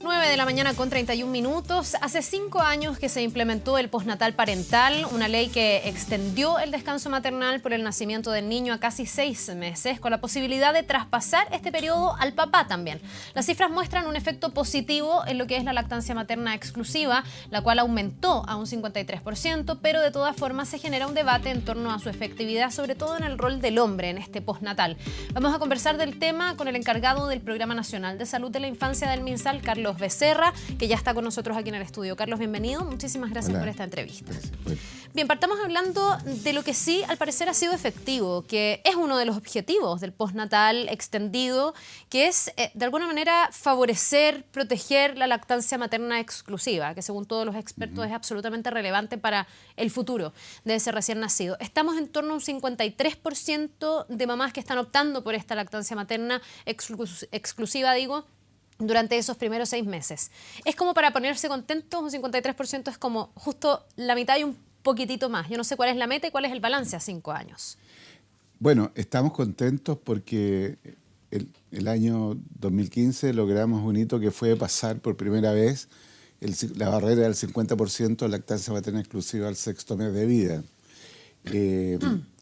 9 de la mañana con 31 minutos. Hace 5 años que se implementó el postnatal parental, una ley que extendió el descanso maternal por el nacimiento del niño a casi 6 meses, con la posibilidad de traspasar este periodo al papá también. Las cifras muestran un efecto positivo en lo que es la lactancia materna exclusiva, la cual aumentó a un 53%, pero de todas formas se genera un debate en torno a su efectividad, sobre todo en el rol del hombre en este postnatal. Vamos a conversar del tema con el encargado del Programa Nacional de Salud de la Infancia del MinSal, Carlos Becerra, que ya está con nosotros aquí en el estudio. Carlos, bienvenido. Muchísimas gracias por esta entrevista. Bien, partamos hablando de lo que sí, al parecer, ha sido efectivo, que es uno de los objetivos del postnatal extendido, que es, de alguna manera, favorecer, proteger la lactancia materna exclusiva, que según todos los expertos es absolutamente relevante para el futuro de ese recién nacido. Estamos en torno a un 53% de mamás que están optando por esta lactancia materna exclusiva, durante esos primeros 6 meses. ¿Es como para ponerse contentos? Un 53% es como justo la mitad y un poquitito más. Yo no sé cuál es la meta y cuál es el balance a 5 años. Bueno, estamos contentos porque el año 2015 logramos un hito que fue pasar por primera vez la barrera del 50% de lactancia materna exclusiva al 6º mes de vida.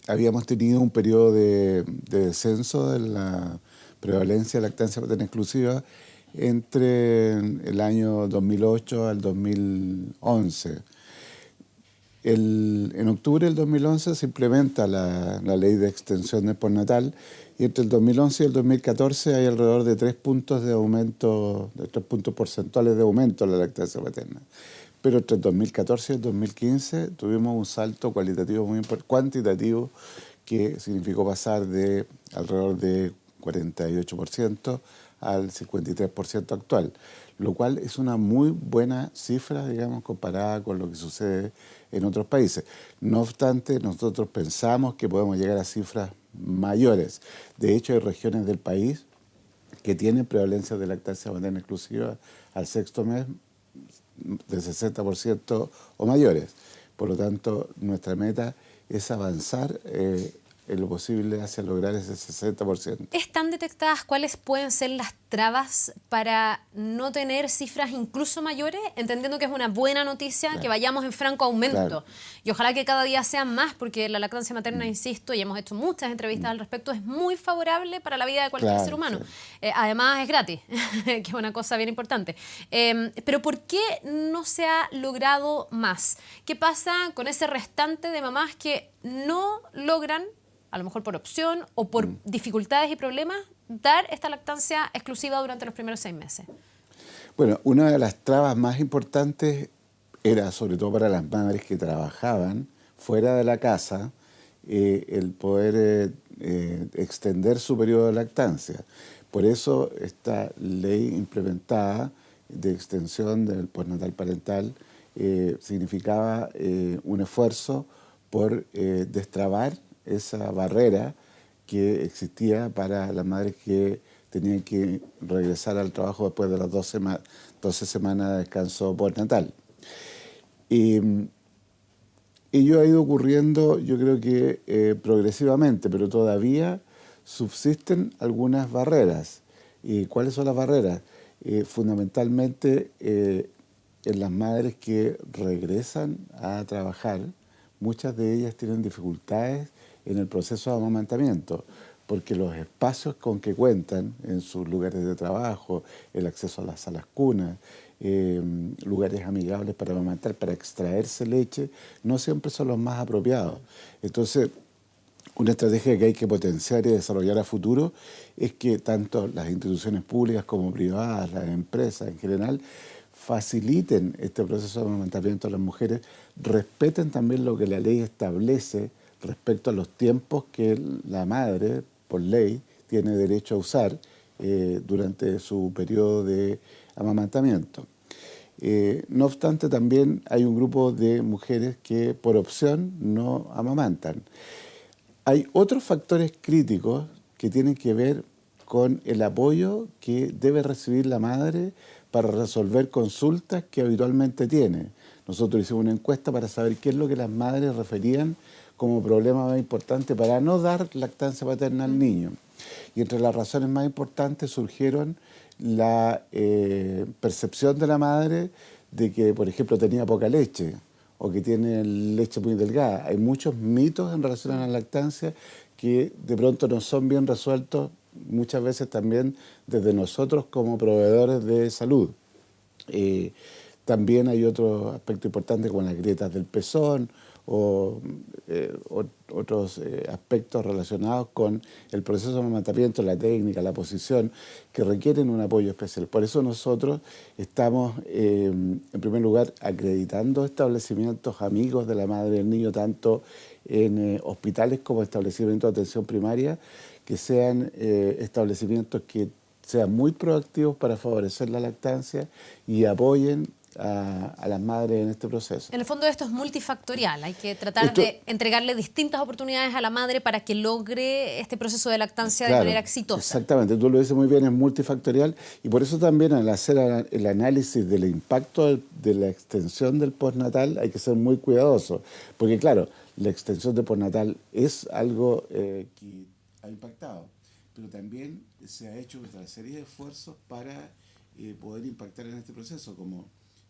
Habíamos tenido un periodo de descenso de la prevalencia de lactancia materna exclusiva entre el año 2008 al 2011. En octubre del 2011 se implementa la ley de extensión del postnatal y entre el 2011 y el 2014 hay alrededor de 3 puntos de aumento, de 3 puntos porcentuales de aumento en la lactancia materna. Pero entre el 2014 y el 2015 tuvimos un salto cualitativo muy cuantitativo que significó pasar de alrededor de 48% al 53% actual, lo cual es una muy buena cifra, digamos, comparada con lo que sucede en otros países. No obstante, nosotros pensamos que podemos llegar a cifras mayores. De hecho, hay regiones del país que tienen prevalencia de lactancia materna exclusiva al 6º mes de 60% o mayores. Por lo tanto, nuestra meta es avanzar en lo posible hacia lograr ese 60%. ¿Están detectadas cuáles pueden ser las trabas para no tener cifras incluso mayores? Entendiendo que es una buena noticia, claro, que vayamos en franco aumento. Claro. Y ojalá que cada día sean más, porque la lactancia materna, insisto, y hemos hecho muchas entrevistas al respecto, es muy favorable para la vida de cualquier ser humano. Sí. Además es gratis, que es una cosa bien importante. Pero ¿por qué no se ha logrado más? ¿Qué pasa con ese restante de mamás que no logran, a lo mejor por opción o por dificultades y problemas, dar esta lactancia exclusiva durante los primeros 6 meses? Bueno, una de las trabas más importantes era, sobre todo para las madres que trabajaban fuera de la casa, el poder extender su periodo de lactancia. Por eso esta ley implementada de extensión del postnatal parental significaba un esfuerzo por destrabar esa barrera que existía para las madres que tenían que regresar al trabajo después de las 12 semanas de descanso postnatal. Y ello ha ido ocurriendo, yo creo que progresivamente, pero todavía subsisten algunas barreras. ¿Y cuáles son las barreras? Fundamentalmente en las madres que regresan a trabajar, muchas de ellas tienen dificultades en el proceso de amamantamiento, porque los espacios con que cuentan en sus lugares de trabajo, el acceso a las salas cunas, lugares amigables para amamantar, para extraerse leche, no siempre son los más apropiados. Entonces, una estrategia que hay que potenciar y desarrollar a futuro es que tanto las instituciones públicas como privadas, las empresas en general, faciliten este proceso de amamantamiento a las mujeres, respeten también lo que la ley establece respecto a los tiempos que la madre, por ley, tiene derecho a usar durante su periodo de amamantamiento. No obstante, también hay un grupo de mujeres que por opción no amamantan. Hay otros factores críticos que tienen que ver con el apoyo que debe recibir la madre para resolver consultas que habitualmente tiene. Nosotros hicimos una encuesta para saber qué es lo que las madres referían como problema más importante para no dar lactancia materna al niño. Y entre las razones más importantes surgieron la percepción de la madre de que, por ejemplo, tenía poca leche o que tiene leche muy delgada. Hay muchos mitos en relación a la lactancia que de pronto no son bien resueltos, muchas veces también desde nosotros como proveedores de salud. También hay otro aspecto importante como las grietas del pezón o otros aspectos relacionados con el proceso de amamantamiento, la técnica, la posición, que requieren un apoyo especial. Por eso nosotros estamos, en primer lugar, acreditando establecimientos amigos de la madre y del niño, tanto en hospitales como establecimientos de atención primaria, que sean establecimientos que sean muy proactivos para favorecer la lactancia y apoyen a las madres en este proceso. En el fondo esto es multifactorial, hay que tratar de entregarle distintas oportunidades a la madre para que logre este proceso de lactancia de manera exitosa. Exactamente, tú lo dices muy bien, es multifactorial y por eso también al hacer el análisis del impacto de la extensión del postnatal hay que ser muy cuidadoso, porque claro, la extensión del postnatal es algo que ha impactado, pero también se ha hecho otra serie de esfuerzos para poder impactar en este proceso, como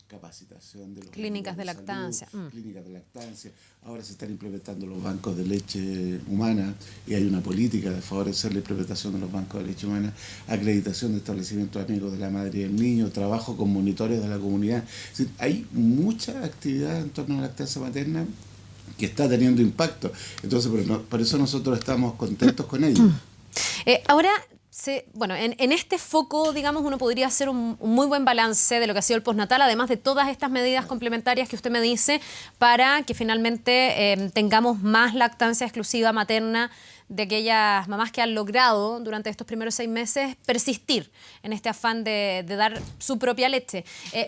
capacitación de los clínicas de lactancia. Clínicas de lactancia. Ahora se están implementando los bancos de leche humana y hay una política de favorecer la implementación de los bancos de leche humana, acreditación de establecimientos amigos de la madre y el niño, trabajo con monitores de la comunidad. Es decir, hay mucha actividad en torno a la lactancia materna que está teniendo impacto. Entonces, por eso nosotros estamos contentos con ello. Ahora, bueno, en este foco, digamos, uno podría hacer un muy buen balance de lo que ha sido el postnatal, además de todas estas medidas complementarias que usted me dice, para que finalmente tengamos más lactancia exclusiva materna de aquellas mamás que han logrado durante estos primeros 6 meses persistir en este afán de dar su propia leche.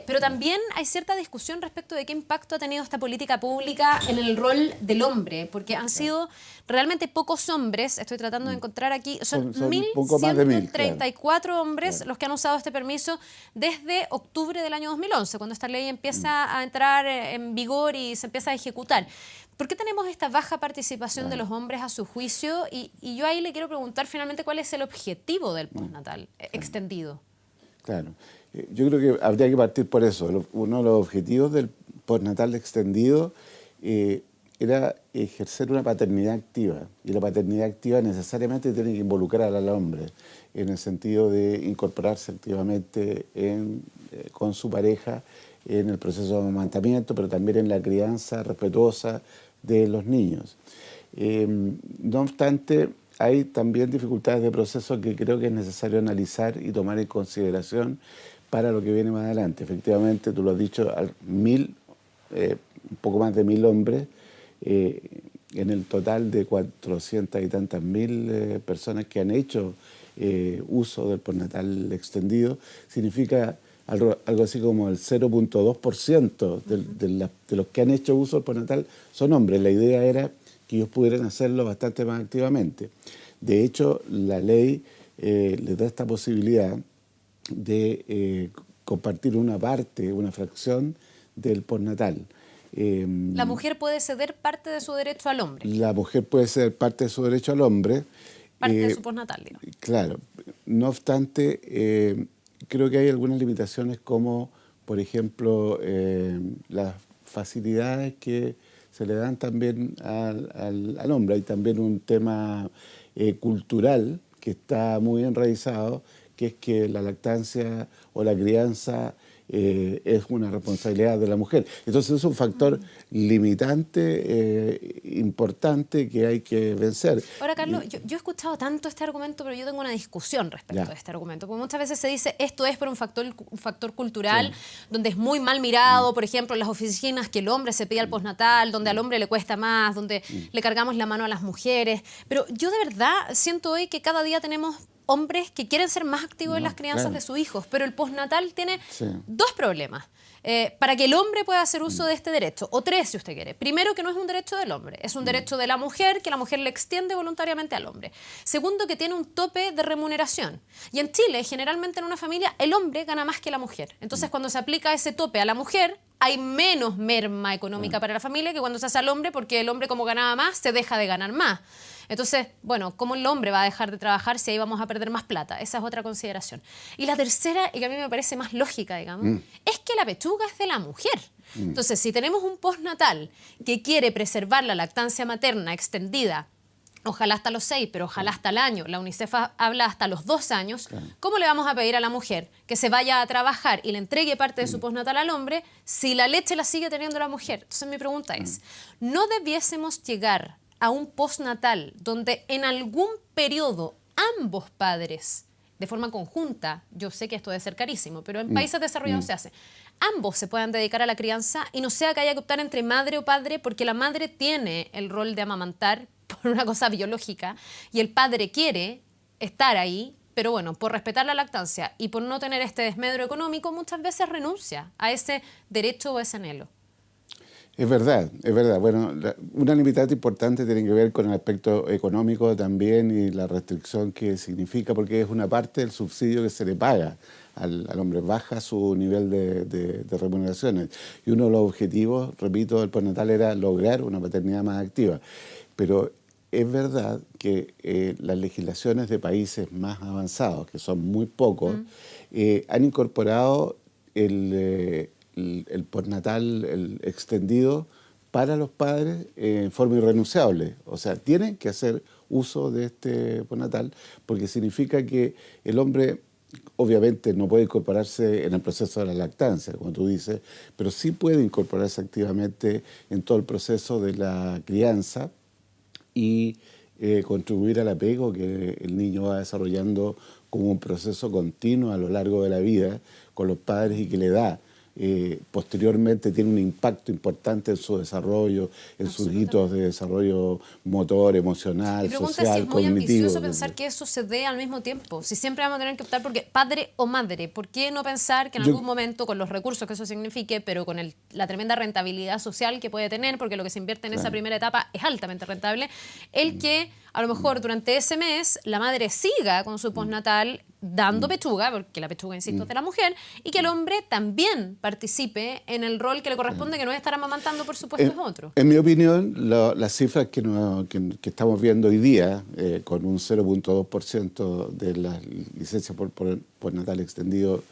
Pero también hay cierta discusión respecto de qué impacto ha tenido esta política pública en el rol del hombre, porque han sido realmente pocos hombres, estoy tratando de encontrar aquí, son 1.134 hombres los que han usado este permiso desde octubre del año 2011, cuando esta ley empieza a entrar en vigor y se empieza a ejecutar. ¿Por qué tenemos esta baja participación de los hombres a su juicio? Y yo ahí le quiero preguntar finalmente cuál es el objetivo del postnatal extendido. Claro, yo creo que habría que partir por eso. Uno de los objetivos del postnatal extendido era ejercer una paternidad activa. Y la paternidad activa necesariamente tiene que involucrar al hombre, en el sentido de incorporarse activamente con su pareja en el proceso de amamantamiento, pero también en la crianza respetuosa de los niños. No obstante, hay también dificultades de proceso que creo que es necesario analizar y tomar en consideración para lo que viene más adelante. Efectivamente, tú lo has dicho, un poco más de 1.000 hombres, en el total de 400 y tantas mil personas que han hecho uso del postnatal extendido, significa algo así como el 0.2% de los que han hecho uso del postnatal son hombres. La idea era que ellos pudieran hacerlo bastante más activamente. De hecho, la ley les da esta posibilidad de compartir una parte, una fracción del postnatal. La mujer puede ceder parte de su derecho al hombre. La mujer puede ceder parte de su derecho al hombre. Parte de su postnatal, digamos. Claro. No obstante, creo que hay algunas limitaciones como, por ejemplo, las facilidades que se le dan también al hombre. Hay también un tema cultural que está muy enraizado, que es que la lactancia o la crianza es una responsabilidad de la mujer. Entonces es un factor limitante importante que hay que vencer. Ahora, Carlos, yo he escuchado tanto este argumento, pero yo tengo una discusión respecto a este argumento, porque muchas veces se dice esto es por un factor cultural, donde es muy mal mirado, por ejemplo, en las oficinas que el hombre se pide al postnatal, donde al hombre le cuesta más, donde le cargamos la mano a las mujeres. Pero yo de verdad siento hoy que cada día tenemos hombres que quieren ser más activos en las crianzas de sus hijos, pero el postnatal tiene dos problemas para que el hombre pueda hacer uso de este derecho, o tres si usted quiere. Primero, que no es un derecho del hombre, es un derecho de la mujer, que la mujer le extiende voluntariamente al hombre. Segundo, que tiene un tope de remuneración. Y en Chile, generalmente en una familia, el hombre gana más que la mujer. Entonces, cuando se aplica ese tope a la mujer, hay menos merma económica para la familia que cuando se hace al hombre, porque el hombre, como ganaba más, se deja de ganar más. Entonces, bueno, ¿cómo el hombre va a dejar de trabajar si ahí vamos a perder más plata? Esa es otra consideración. Y la tercera, y que a mí me parece más lógica, digamos, es que la pechuga es de la mujer. Entonces, si tenemos un postnatal que quiere preservar la lactancia materna extendida, ojalá hasta los 6, pero ojalá hasta el año, la UNICEF habla hasta los 2 años, ¿cómo le vamos a pedir a la mujer que se vaya a trabajar y le entregue parte de su postnatal al hombre si la leche la sigue teniendo la mujer? Entonces mi pregunta es, ¿no debiésemos llegar a un postnatal donde en algún periodo ambos padres, de forma conjunta, yo sé que esto debe ser carísimo, pero en países desarrollados se hace, ambos se puedan dedicar a la crianza y no sea que haya que optar entre madre o padre, porque la madre tiene el rol de amamantar por una cosa biológica y el padre quiere estar ahí, pero bueno, por respetar la lactancia y por no tener este desmedro económico, muchas veces renuncia a ese derecho o ese anhelo? Es verdad, es verdad. Bueno, una limitante importante tiene que ver con el aspecto económico también y la restricción que significa, porque es una parte del subsidio que se le paga al hombre, baja su nivel de remuneraciones. Y uno de los objetivos, repito, del postnatal era lograr una paternidad más activa. Pero es verdad que las legislaciones de países más avanzados, que son muy pocos, han incorporado el postnatal extendido para los padres en forma irrenunciable. O sea, tienen que hacer uso de este postnatal porque significa que el hombre obviamente no puede incorporarse en el proceso de la lactancia, como tú dices, pero sí puede incorporarse activamente en todo el proceso de la crianza y contribuir al apego que el niño va desarrollando como un proceso continuo a lo largo de la vida con los padres y que le da posteriormente tiene un impacto importante en su desarrollo, en sus hitos de desarrollo motor, emocional, social, cognitivo. Si es muy ambicioso pensar que eso se dé al mismo tiempo. Si siempre vamos a tener que optar porque padre o madre, ¿por qué no pensar que en algún momento, con los recursos que eso signifique, pero con la tremenda rentabilidad social que puede tener, porque lo que se invierte en esa primera etapa es altamente rentable, el que a lo mejor durante ese mes la madre siga con su postnatal dando pechuga, porque la pechuga, insisto, es de la mujer, y que el hombre también participe en el rol que le corresponde, que no es estar amamantando, por supuesto, es otro. En mi opinión, las cifras que estamos viendo hoy día, con un 0.2% de las licencias por postnatal extendido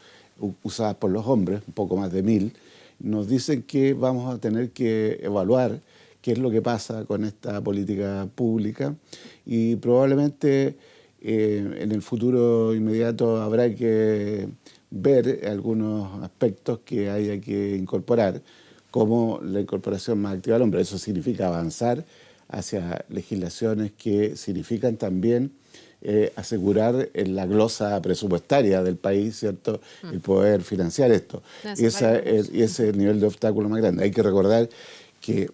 usadas por los hombres, un poco más de 1.000, nos dicen que vamos a tener que evaluar qué es lo que pasa con esta política pública y probablemente en el futuro inmediato habrá que ver algunos aspectos que haya que incorporar, como la incorporación más activa del hombre. Eso significa avanzar hacia legislaciones que significan también asegurar en la glosa presupuestaria del país, ¿cierto?, el poder financiar esto. Y ese es el nivel de obstáculo más grande. Hay que recordar que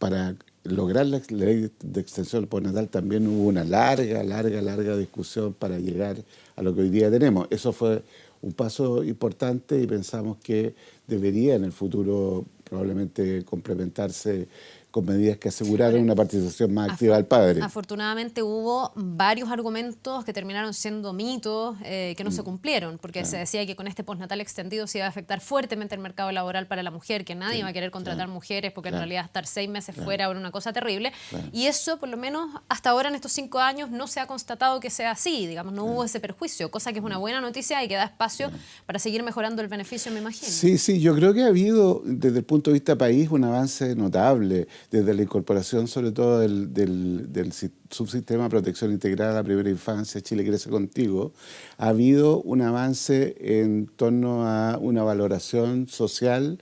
para lograr la ley de extensión del postnatal también hubo una larga discusión para llegar a lo que hoy día tenemos. Eso fue un paso importante y pensamos que debería en el futuro probablemente complementarse con medidas que aseguraran una participación más activa del padre. Afortunadamente hubo varios argumentos que terminaron siendo mitos que no se cumplieron, porque se decía que con este postnatal extendido se iba a afectar fuertemente el mercado laboral para la mujer, que nadie iba a querer contratar mujeres, porque en realidad estar 6 meses fuera era una cosa terrible. Y eso, por lo menos hasta ahora en estos 5 años, no se ha constatado que sea así, digamos, no hubo ese perjuicio, cosa que es una buena noticia y que da espacio para seguir mejorando el beneficio, me imagino. Sí, yo creo que ha habido, desde el punto de vista país, un avance notable, desde la incorporación sobre todo del subsistema de protección integral a la primera infancia, Chile Crece Contigo, ha habido un avance en torno a una valoración social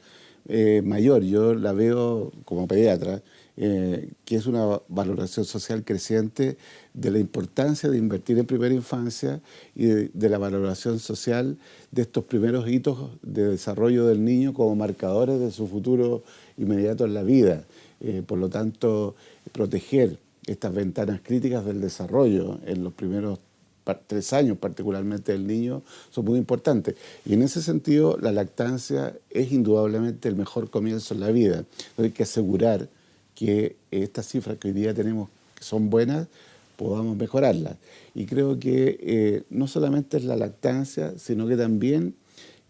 mayor. Yo la veo como pediatra, que es una valoración social creciente de la importancia de invertir en primera infancia y de la valoración social de estos primeros hitos de desarrollo del niño como marcadores de su futuro inmediato en la vida. Por lo tanto, proteger estas ventanas críticas del desarrollo en los primeros 3 años, particularmente del niño, son muy importantes. Y en ese sentido, la lactancia es indudablemente el mejor comienzo en la vida. Entonces, hay que asegurar que estas cifras que hoy día tenemos, que son buenas, podamos mejorarlas. Y creo que no solamente es la lactancia, sino que también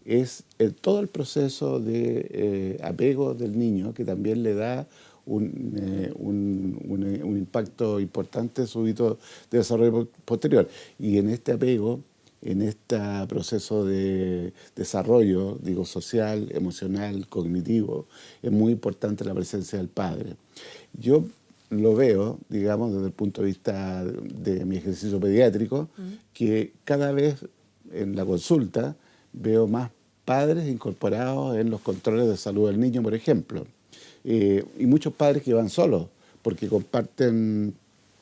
es todo el proceso de apego del niño, que también le da un impacto importante súbito de desarrollo posterior. Y en este apego, en este proceso de desarrollo, digo, social, emocional, cognitivo, es muy importante la presencia del padre. Yo lo veo, digamos, desde el punto de vista de mi ejercicio pediátrico, que cada vez en la consulta veo más padres incorporados en los controles de salud del niño, por ejemplo. Y muchos padres que van solos, porque comparten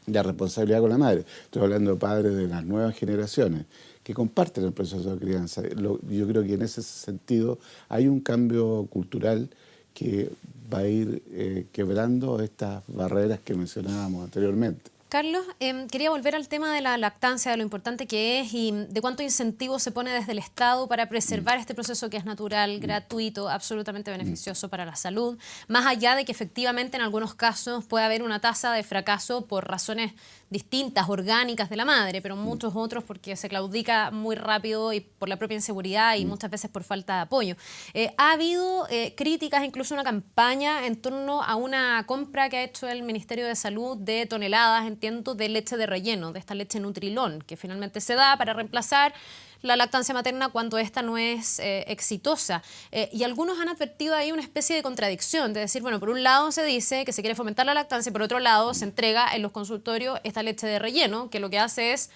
la responsabilidad con la madre. Estoy hablando de padres de las nuevas generaciones, que comparten el proceso de crianza. Yo creo que en ese sentido hay un cambio cultural que va a ir quebrando estas barreras que mencionábamos anteriormente. Carlos, quería volver al tema de la lactancia, de lo importante que es y de cuánto incentivo se pone desde el Estado para preservar este proceso que es natural, gratuito, absolutamente beneficioso para la salud, más allá de que efectivamente en algunos casos puede haber una tasa de fracaso por razones distintas, orgánicas de la madre, pero muchos otros porque se claudica muy rápido y por la propia inseguridad y muchas veces por falta de apoyo. Ha habido críticas, incluso una campaña en torno a una compra que ha hecho el Ministerio de Salud de toneladas, entiendo, de leche de relleno, de esta leche Nutrilón, que finalmente se da para reemplazar la lactancia materna cuando esta no es exitosa. Y algunos han advertido ahí una especie de contradicción, de decir, bueno, por un lado se dice que se quiere fomentar la lactancia y por otro lado se entrega en los consultorios esta leche de relleno, que lo que hace es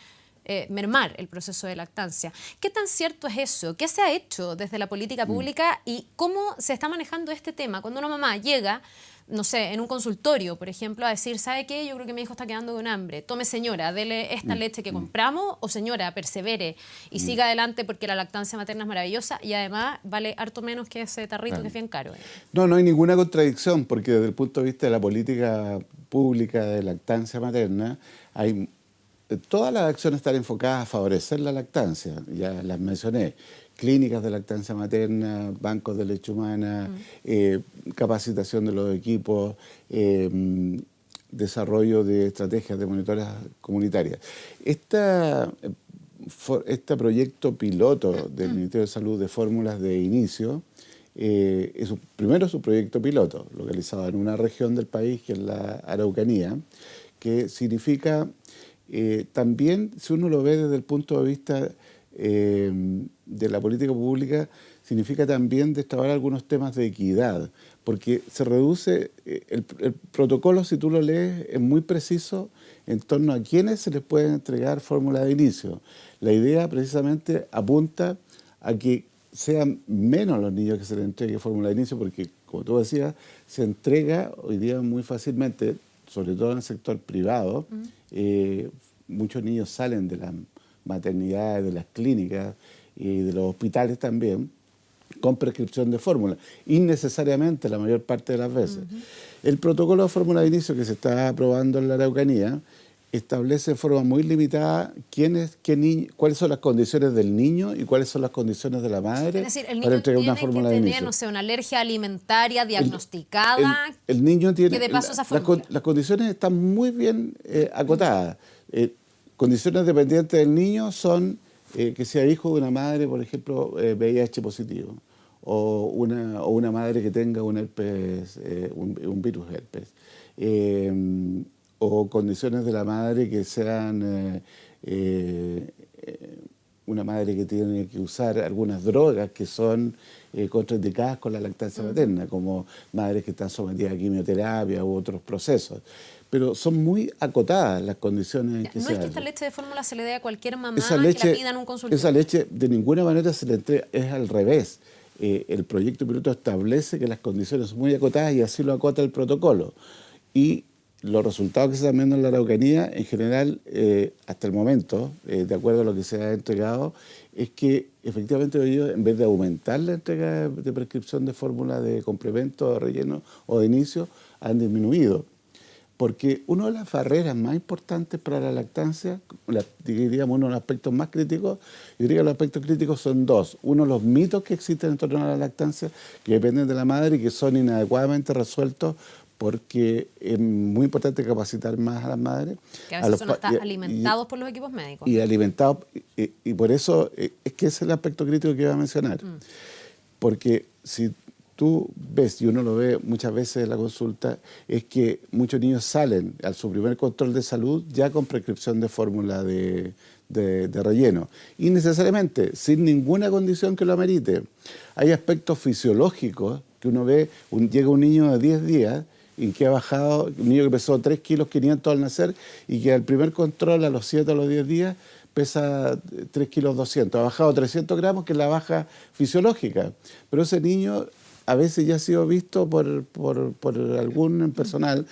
mermar el proceso de lactancia. ¿Qué tan cierto es eso? ¿Qué se ha hecho desde la política pública y cómo se está manejando este tema? Cuando una mamá llega, no sé, en un consultorio, por ejemplo, a decir, ¿sabe qué? Yo creo que mi hijo está quedando con hambre. Tome, señora, dele esta leche que compramos, o señora, persevere y siga adelante porque la lactancia materna es maravillosa y además vale harto menos que ese tarrito que es bien caro. No, no hay ninguna contradicción, porque desde el punto de vista de la política pública de lactancia materna, todas las acciones están enfocadas a favorecer la lactancia, ya las mencioné. Clínicas de lactancia materna, bancos de leche humana, capacitación de los equipos, desarrollo de estrategias de monitoras comunitarias. Este proyecto piloto del Ministerio de Salud de fórmulas de inicio primero es un proyecto piloto, localizado en una región del país que es la Araucanía, que significa también, si uno lo ve desde el punto de vista de la política pública, significa también destrabar algunos temas de equidad, porque se reduce, el protocolo, si tú lo lees, es muy preciso en torno a quiénes se les pueden entregar fórmula de inicio. La idea precisamente apunta a que sean menos los niños que se les entregue fórmula de inicio, porque, como tú decías, se entrega hoy día muy fácilmente, sobre todo en el sector privado. Muchos niños salen de las maternidades, de las clínicas y de los hospitales también, con prescripción de fórmula, innecesariamente la mayor parte de las veces. El protocolo de fórmula de inicio que se está aprobando en la Araucanía establece de forma muy limitada cuáles son las condiciones del niño y cuáles son las condiciones de la madre, es decir, el niño para entregar tiene una fórmula que de tener, inicio. no sé, una alergia alimentaria diagnosticada, el niño tiene, que de paso esa fórmula. las condiciones están muy bien acotadas. Condiciones dependientes del niño son que sea hijo de una madre, por ejemplo, VIH positivo, o una madre que tenga un herpes, un virus herpes, o condiciones de la madre que sean una madre que tiene que usar algunas drogas que son contraindicadas con la lactancia materna, como madres que están sometidas a quimioterapia u otros procesos. Pero son muy acotadas las condiciones en que no se es que hace. esta leche de fórmula se le dé a cualquier mamá Esa que leche, la pida en un consultorio. esa leche de ninguna manera se le entrega, es al revés. El proyecto piloto establece que las condiciones son muy acotadas y así lo acota el protocolo. Y los resultados que se están viendo en la Araucanía, en general, hasta el momento, de acuerdo a lo que se ha entregado, es que efectivamente ellos, en vez de aumentar la entrega de prescripción de fórmula de complemento, de relleno o de inicio, han disminuido. Porque una de las barreras más importantes para la lactancia, diríamos uno de los aspectos más críticos, yo diría que los aspectos críticos son dos. Uno, los mitos que existen en torno a la lactancia, que dependen de la madre y que son inadecuadamente resueltos porque es muy importante capacitar más a las madres. Que a veces son hasta alimentados por los equipos médicos. Y alimentados, y por eso es que ese es el aspecto crítico que iba a mencionar. Porque si tú ves, y uno lo ve muchas veces en la consulta, es que muchos niños salen a su primer control de salud ya con prescripción de fórmula de relleno. Y necesariamente, sin ninguna condición que lo amerite. Hay aspectos fisiológicos que uno ve, llega un niño de 10 días y que ha bajado, un niño que pesó 3 kilos 500 al nacer y que al primer control a los 7 o los 10 días pesa 3 kilos 200, ha bajado 300 gramos, que es la baja fisiológica. Pero ese niño a veces ya ha sido visto por algún personal,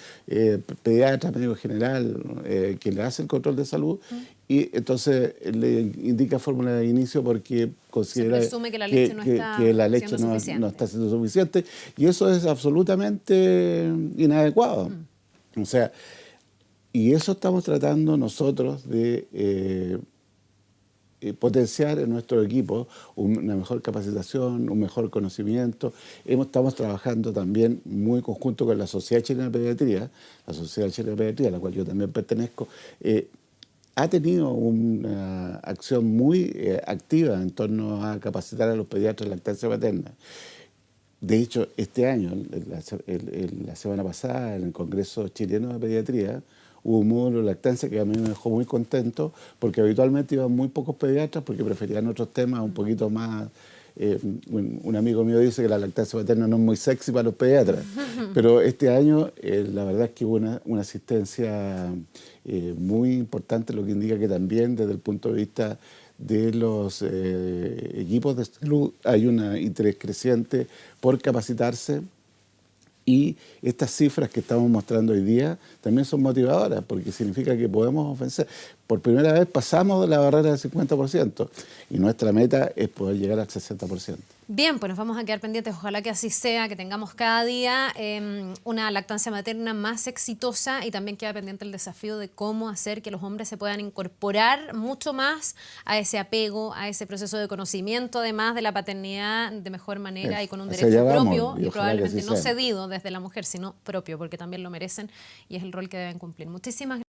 pediatra, médico general, que le hace el control de salud, y entonces le indica fórmula de inicio porque considera se presume que la leche no está siendo suficiente, y eso es absolutamente inadecuado. O sea, y eso estamos tratando nosotros de potenciar en nuestro equipo una mejor capacitación, un mejor conocimiento. Estamos trabajando también muy conjunto con la Sociedad Chilena de Pediatría, la Sociedad Chilena de Pediatría, a la cual yo también pertenezco, ha tenido una acción muy activa en torno a capacitar a los pediatras de lactancia materna. De hecho, este año, la semana pasada, en el Congreso Chileno de Pediatría, hubo un módulo de lactancia que a mí me dejó muy contento, porque habitualmente iban muy pocos pediatras porque preferían otros temas un poquito más. Un amigo mío dice que la lactancia materna no es muy sexy para los pediatras, pero este año la verdad es que hubo una asistencia muy importante, lo que indica que también desde el punto de vista de los equipos de salud hay un interés creciente por capacitarse. Y estas cifras que estamos mostrando hoy día también son motivadoras, porque significa que podemos vencer. Por primera vez pasamos de la barrera del 50% y nuestra meta es poder llegar al 60%. Bien, pues nos vamos a quedar pendientes, ojalá que así sea, que tengamos cada día una lactancia materna más exitosa, y también queda pendiente el desafío de cómo hacer que los hombres se puedan incorporar mucho más a ese apego, a ese proceso de conocimiento, además de la paternidad, de mejor manera y con un derecho propio y probablemente no cedido desde la mujer, sino propio, porque también lo merecen y es el rol que deben cumplir. Muchísimas gracias.